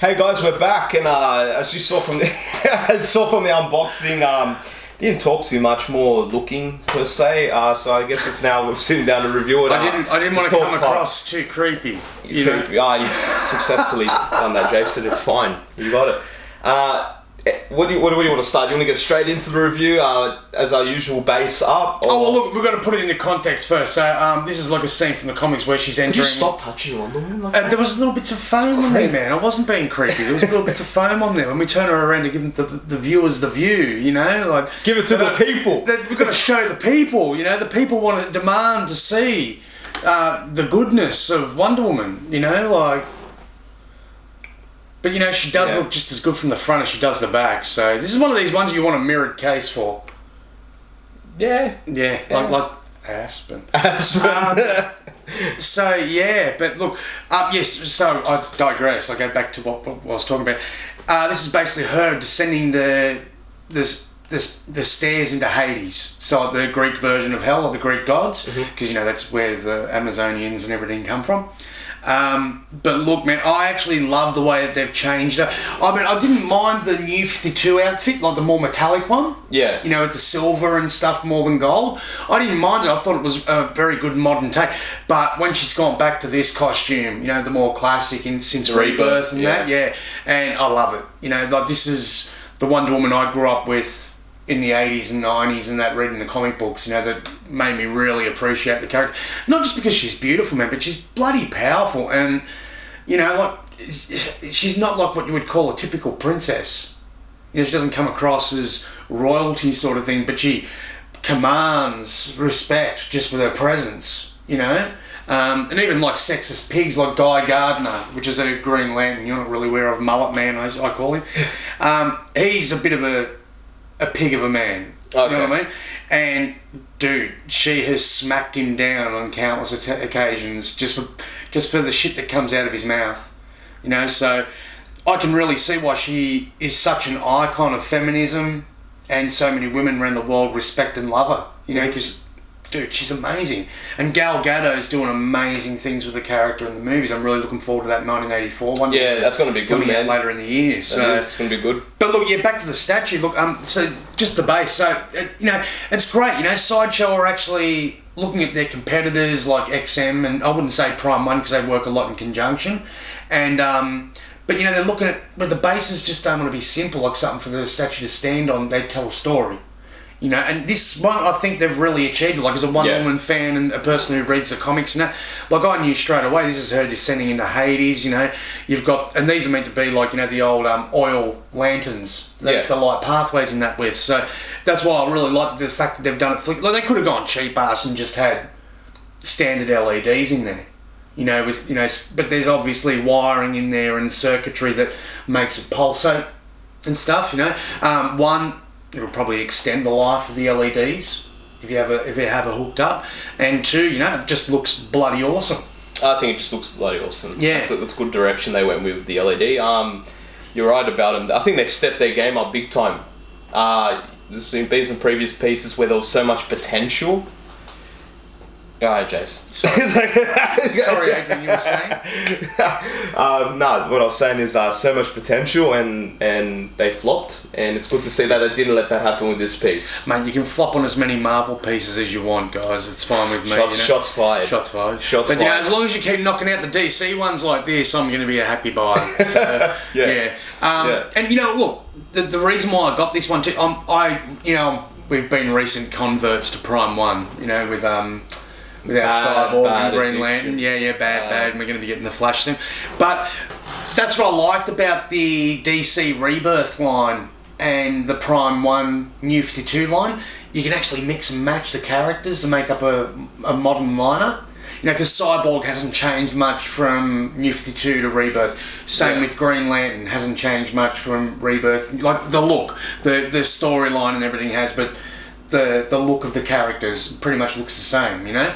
Hey guys, we're back, and as you saw from the unboxing, didn't talk too much, more looking per se. So I guess it's now we're sitting down to review it. I didn't want to come across too creepy. You've successfully done that, Jason. It's fine. You got it. What do you want to start? Do you want to go straight into the review as our usual base up? Or? Oh well, look, we've got to put it into context first. So this is like a scene from the comics where she's entering. Could you stop touching Wonder Woman like that? There was little bits of foam on there, man. I wasn't being creepy. There was little bits of foam on there. When we turn her around to give the viewers the view, you know, like give it to the people. We've got to show the people. You know, the people want to demand to see the goodness of Wonder Woman. You know, like. But you know, she does look just as good from the front as she does the back. So this is one of these ones you want a mirrored case for. Yeah. Like Aspen. So yeah, but look, yes. So I digress. I go back to what I was talking about. This is basically her descending the stairs into Hades. So the Greek version of hell, or the Greek gods, because you know that's where the Amazonians and everything come from. But look, man, I actually love the way that they've changed her. I mean, I didn't mind the new 52 outfit, like the more metallic one. Yeah. You know, with the silver and stuff more than gold. I didn't mind it. I thought it was a very good modern take. But when she's gone back to this costume, you know, the more classic since Rebirth and that, and I love it. You know, like this is the Wonder Woman I grew up with in the 80s and 90s and that, reading the comic books, you know, that made me really appreciate the character. Not just because she's beautiful, man, but she's bloody powerful. And, you know, like, she's not like what you would call a typical princess. You know, she doesn't come across as royalty sort of thing, but she commands respect just with her presence, you know. And even like sexist pigs like Guy Gardner, which is a Green Lantern, you're not really aware of, Mullet Man, I call him. He's a bit of a pig of a man, you know what I mean? And dude, she has smacked him down on countless occasions just for the shit that comes out of his mouth, you know. So I can really see why she is such an icon of feminism, and so many women around the world respect and love her, you know, because dude, she's amazing. And Gal Gadot's doing amazing things with the character in the movies. I'm really looking forward to that 1984 one. Yeah, that's going to be good, man. Later in the year. So it's going to be good. But look, back to the statue. Look, so just the base. So, you know, it's great. You know, Sideshow are actually looking at their competitors like XM, and I wouldn't say Prime 1 because they work a lot in conjunction. And, but, you know, they're looking at, but the bases just don't want to be simple, like something for the statue to stand on. They tell a story. You know, and this one, I think they've really achieved it. Like, as a Wonder Woman fan and a person who reads the comics and that, like, I knew straight away this is her descending into Hades, you know. You've got, and these are meant to be like, you know, the old oil lanterns. That's the light pathways in that with. So that's why I really like the fact that they've done it. Like, they could have gone cheap ass and just had standard LEDs in there, you know, with, you know, but there's obviously wiring in there and circuitry that makes it pulsate and stuff, you know. It'll probably extend the life of the LEDs if you have it hooked up, and two, you know, it just looks bloody awesome. I think it just looks bloody awesome. Yeah, that's good direction they went with the LED. You're right about them. I think they stepped their game up big time. There's been some previous pieces where there was so much potential. Alright, Jace. Sorry, Adrian, you were saying? No, what I was saying is so much potential, and they flopped, and it's good to see that they didn't let that happen with this piece. Mate, you can flop on as many Marvel pieces as you want, guys. It's fine with me. Shots fired. Shots fired. Shots fired. But, you know, as long as you keep knocking out the DC ones like this, I'm going to be a happy buyer. So, And, you know, look, the reason why I got this one too, we've been recent converts to Prime 1, you know, with our Cyborg and Green Lantern. Bad, and we're going to be getting the Flash soon. But that's what I liked about the DC Rebirth line and the Prime 1 New 52 line. You can actually mix and match the characters to make up a modern lineup. You know, because Cyborg hasn't changed much from New 52 to Rebirth. Same with Green Lantern, hasn't changed much from Rebirth. Like the look, the storyline and everything has, but the look of the characters pretty much looks the same, you know?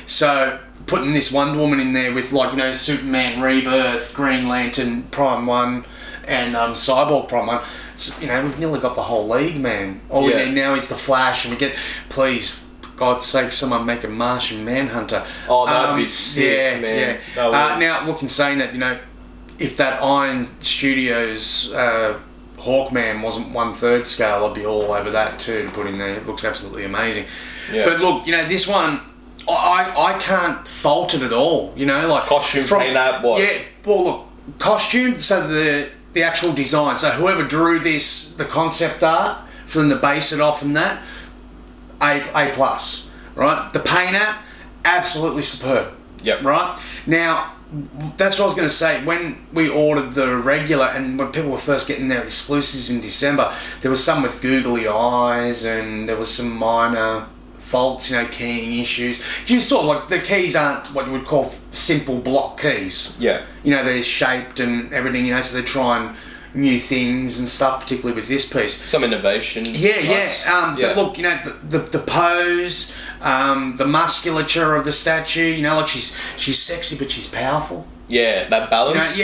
So putting this Wonder Woman in there with, like, you know, Superman Rebirth, Green Lantern Prime 1, and Cyborg Prime 1, so, you know, we've nearly got the whole league, man. All we need now is the Flash, and we get, please, for God's sake, someone make a Martian Manhunter. Oh, that'd be sick, man. Now, look, in saying that, you know, if that Iron Studios Hawkman wasn't 1/3 scale, I'd be all over that too to put in there. It looks absolutely amazing. Yeah. But look, this one, I can't fault it at all. Like Costume, paint app, what? Yeah. Well, look, costume. So the actual design. So whoever drew this, the concept art, for them to base it off and that, A plus, right? The paint app, absolutely superb. Yep. Right? Now, that's what I was going to say. When we ordered the regular, and when people were first getting their exclusives in December, there was some with googly eyes, and there was some minor faults, keying issues. You sort of like the keys aren't what you would call simple block keys. Yeah. They're shaped and everything, so they're trying new things and stuff, particularly with this piece. Some innovation. Yeah. But look, the pose, the musculature of the statue, like she's sexy but she's powerful. Yeah, that balance.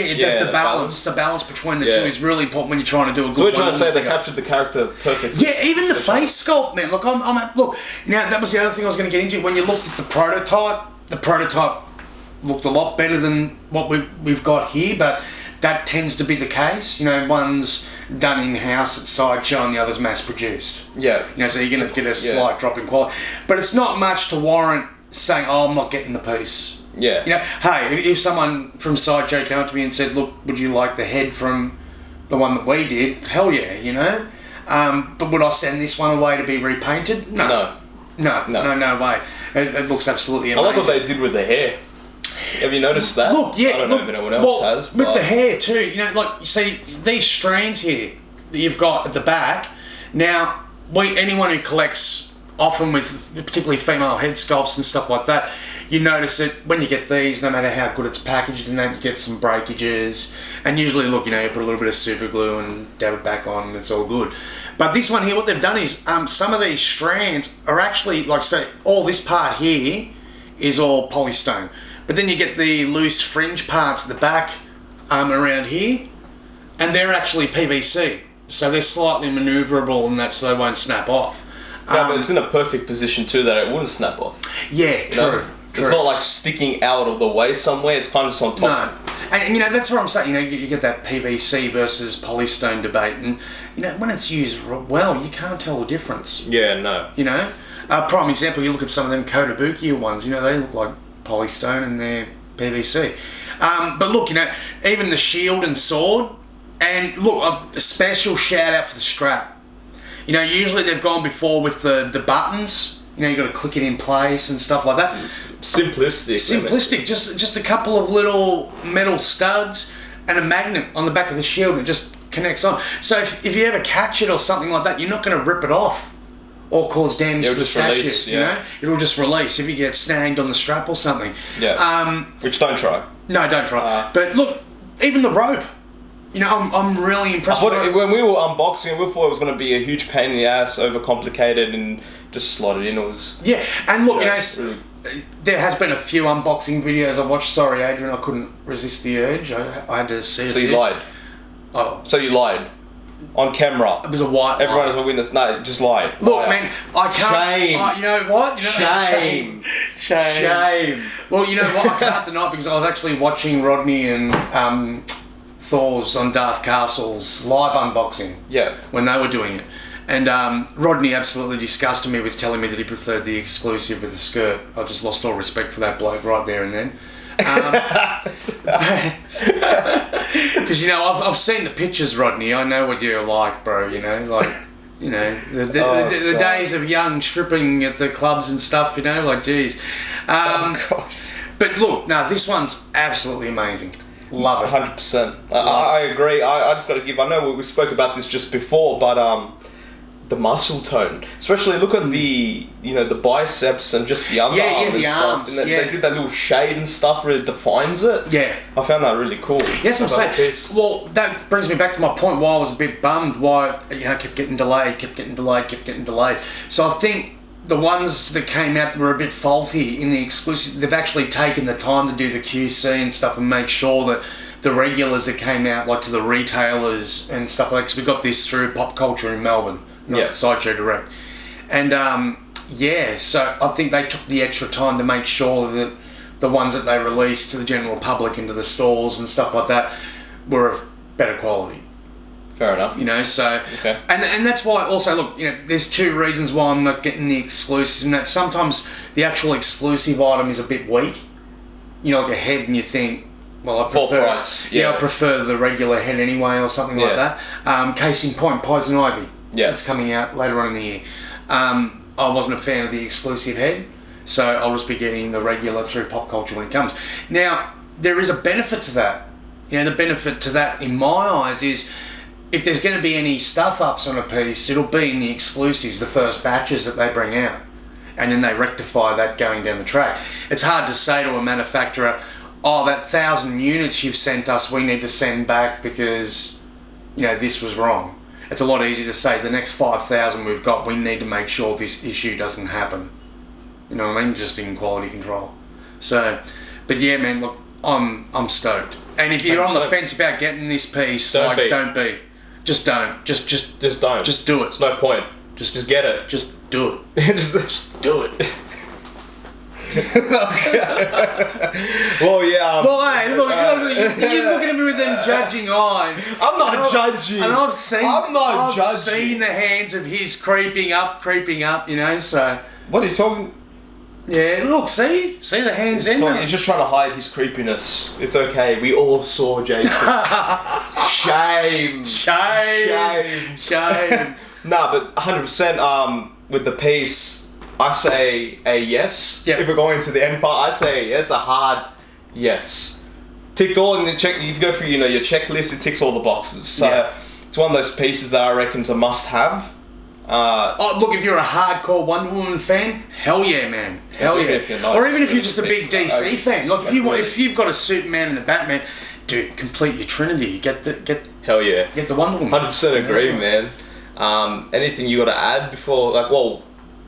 The balance between the two is really important when you're trying to do a good. So we're trying to say they captured the character perfectly. Yeah, even the face sculpt, man. Look, look. Now that was the other thing I was going to get into. When you looked at the prototype looked a lot better than what we've got here, but that tends to be the case. One's done in-house at Sideshow and the other's mass-produced. Yeah. So you're going to get a slight drop in quality. But it's not much to warrant saying, I'm not getting the piece. Yeah. Hey, if someone from Sideshow came up to me and said, look, would you like the head from the one that we did? Hell yeah, But would I send this one away to be repainted? No way. It looks absolutely amazing. I like what they did with the hair. Have you noticed that? Look, yeah. I don't know if anyone else has. But with the hair too, like you see these strands here that you've got at the back. Now, anyone who collects, often with particularly female head sculpts and stuff like that, you notice it when you get these. No matter how good it's packaged, and then you get some breakages. And usually, look, you put a little bit of super glue and dab it back on, and it's all good. But this one here, what they've done is some of these strands are actually, like say, all this part here is all polystone. But then you get the loose fringe parts at the back around here, and they're actually PVC. So they're slightly manoeuvrable and that, so they won't snap off. Yeah, but it's in a perfect position too that it wouldn't snap off. Yeah, true. It's not like sticking out of the way somewhere, it's kind of just on top. No. And that's what I'm saying, you get that PVC versus polystone debate, and when it's used well, you can't tell the difference. Yeah, no. Prime example, you look at some of them Kotobukiya ones, they look like polystone and they're PVC. But look, even the shield and sword, and look, a special shout out for the strap. Usually they've gone before with the buttons. You've got to click it in place and stuff like that. Simplistic. Just a couple of little metal studs and a magnet on the back of the shield, and it just connects on. So if you ever catch it or something like that, you're not going to rip it off or cause damage to the statue. Release, It'll just release if you get snagged on the strap or something. Yeah. Which don't try. No, don't try. But look, even the rope. I'm really impressed. When we were unboxing, we thought it was going to be a huge pain in the ass, overcomplicated, and just slot it in. It was. Yeah, and look, really... there has been a few unboxing videos I watched. Sorry, Adrian, I couldn't resist the urge. I had to see it. So you lied. Oh. So you lied. On camera. It was a white Everyone lie. is a witness. No, just lied. Look, man, I can't... Shame. You know what? Shame. Well, you know what? I can't deny it because I was actually watching Rodney and Thor's on Darth Castle's live unboxing. Yeah. When they were doing it. And Rodney absolutely disgusted me with telling me that he preferred the exclusive with the skirt. I just lost all respect for that bloke right there and then. Because I've seen the pictures, Rodney. I know what you're like, bro. The days of young stripping at the clubs and stuff. Geez. But look, this one's absolutely amazing. Love it. 100%. I agree. I just got to give. I know we spoke about this just before, but the muscle tone, especially look at the the biceps and just the underarm and stuff. Arms, and they did that little shade and stuff where it defines it. Yeah, I found that really cool. Yes, I'm saying. Well, that brings me back to my point. Why I was a bit bummed. Why kept getting delayed. So I think the ones that came out that were a bit faulty in the exclusive, they've actually taken the time to do the QC and stuff and make sure that the regulars that came out, like to the retailers and stuff like that, because we got this through Pop Culture in Melbourne. Not Sideshow Direct. And so I think they took the extra time to make sure that the ones that they released to the general public into the stores and stuff like that were of better quality. Fair enough. You know, so Okay. and that's why also look, you know, there's two reasons why I'm not getting the exclusives, and that sometimes the actual exclusive item is a bit weak. You know, like a head, and you think, well, I Full prefer, price. I prefer the regular head anyway, or something like that. Case in point, Poison Ivy. Yeah. It's coming out later on in the year. I wasn't a fan of the exclusive head, so I'll just be getting the regular through pop culture when it comes. Now, there is a benefit to that. You know, the benefit to that, in my eyes, is if there's going to be any stuff-ups on a piece, it'll be in the exclusives, the first batches that they bring out. And then they rectify that going down the track. It's hard to say to a manufacturer, oh, that 1,000 units you've sent us, we need to send back because, you know, this was wrong. It's a lot easier to say the next 5,000 we've got, we need to make sure this issue doesn't happen. You know what I mean? Just in quality control. So, but yeah, man, look, I'm stoked. And if you're on the fence about getting this piece, don't be. Just don't. Just don't. Just do it. It's no point. Just get it. Just do it. just do it. Well, yeah. Well, hey, look, you're looking at me with them judging eyes. I'm not judging. And I've seen judging. the hands of his creeping up, you know, so. What are you talking? Yeah, look, see the hands in there. He's just trying to hide his creepiness. It's okay. We all saw Jason. Shame. Nah, but 100%. With the piece, I say a yes. Yep. If we're going to the end part, I say a yes, a hard yes. Ticked all in the check. If you go through, your checklist, it ticks all the boxes. So it's one of those pieces that I reckon's a must-have. Look, if you're a hardcore Wonder Woman fan, hell yeah, man, hell yeah. If you're not, or even if you're just a big DC fan, look, Really. if you've got a Superman and a Batman, dude, complete your Trinity. Get hell yeah. Get the Wonder Woman. 100% agree, man. Anything you got to add before? Like, well,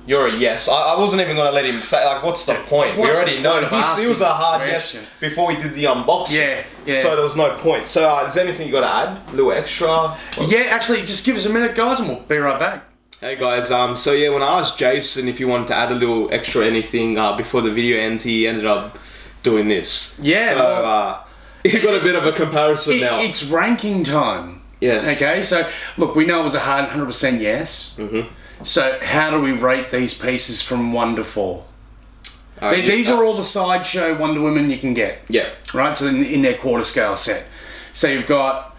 you're a yes. I wasn't even going to let him say. Like, what's the point? We already know. He was a hard yes before we did the unboxing. Yeah. So there was no point. So is there anything you got to add? A little extra? Yeah, actually, just give us a minute, guys, and we'll be right back. Hey guys, so yeah, when I asked Jason if he wanted to add a little extra anything before the video ends, he ended up doing this. Yeah. So you got a bit of a comparison now. It's ranking time. Yes. Okay, so look, we know it was a hard 100% yes. Mm-hmm. So how do we rate these pieces from 1 to 4? These are all the Sideshow Wonder Woman you can get. Yeah. Right, so in their quarter scale set. So you've got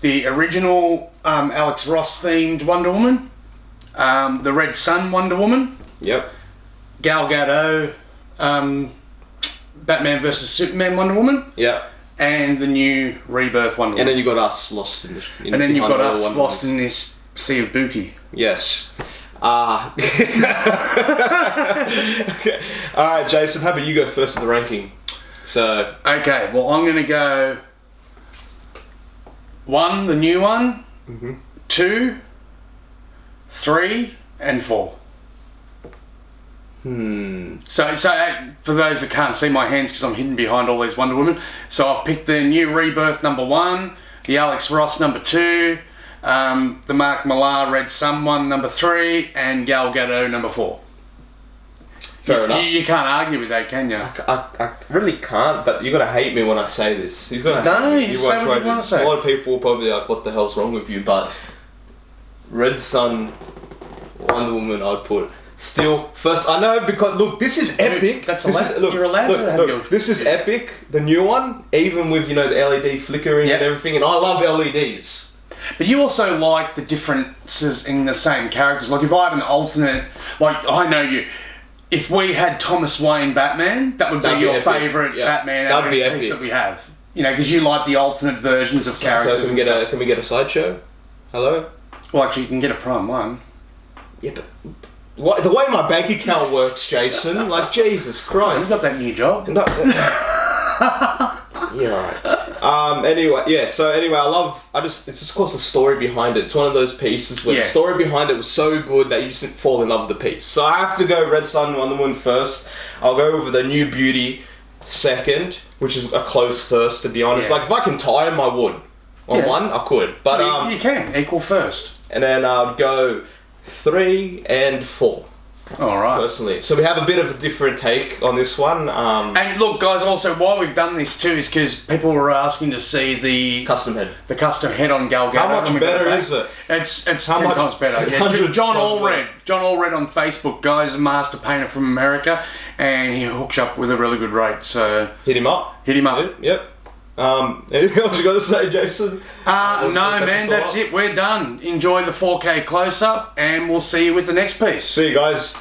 the original Alex Ross themed Wonder Woman. The Red Sun Wonder Woman. Yep. Gal Gadot, Batman vs Superman Wonder Woman. Yep. And the new Rebirth Wonder Woman. And then you got us lost in this. And then you've got us lost in this sea of Buki. Yes. Okay. Alright, Jason, how about you go first with the ranking? So. Okay, well, I'm going to go 1, the new one, 2, 3 and 4. So for those that can't see my hands because I'm hidden behind all these Wonder Women, so I've picked the new Rebirth number 1, the Alex Ross number 2, the Mark Millar Red Sun one number 3, and Gal Gadot number 4. Fair enough. You can't argue with that, can you? I really can't, but you're gonna hate me when I say this. He's gonna. No, you say what you want to say. A lot of people will probably be like, "What the hell's wrong with you?" But Red Sun, Wonder Woman, I'd put still first. I know because look, this is epic. That's you're allowed to have your. This is epic. The new one, even with the LED flickering and everything, and I love LEDs. But you also like the differences in the same characters. Like if I had an alternate, like I know you. If we had Thomas Wayne Batman, that would be your favourite Batman piece that we have. You know, because you like the alternate versions of characters. So can we get a Sideshow? Hello? Well, actually, you can get a Prime 1. Yeah, but the way my bank account works, Jason, like Jesus Christ. You've got that new job. Yeah, right. Anyway, it's just because the story behind it. It's one of those pieces where the story behind it was so good that you just fall in love with the piece. So I have to go Red Sun Wonder Woman first. I'll go with the New Beauty second, which is a close first, to be honest. Like if I can tie them, I would. On one, I could. But you can equal first. And then I'd go 3 and 4. All right. Personally, so we have a bit of a different take on this one. And look, guys, also why we've done this too is because people were asking to see the custom head. The custom head on Gal Gadot. How much better is it? It's 10 times better. Yeah. John Allred on Facebook, guys, a master painter from America, and he hooks you up with a really good rate. So hit him up. Yep. Anything else you got to say, Jason? No, man, that's it. We're done. Enjoy the 4K close-up, and we'll see you with the next piece. See you guys.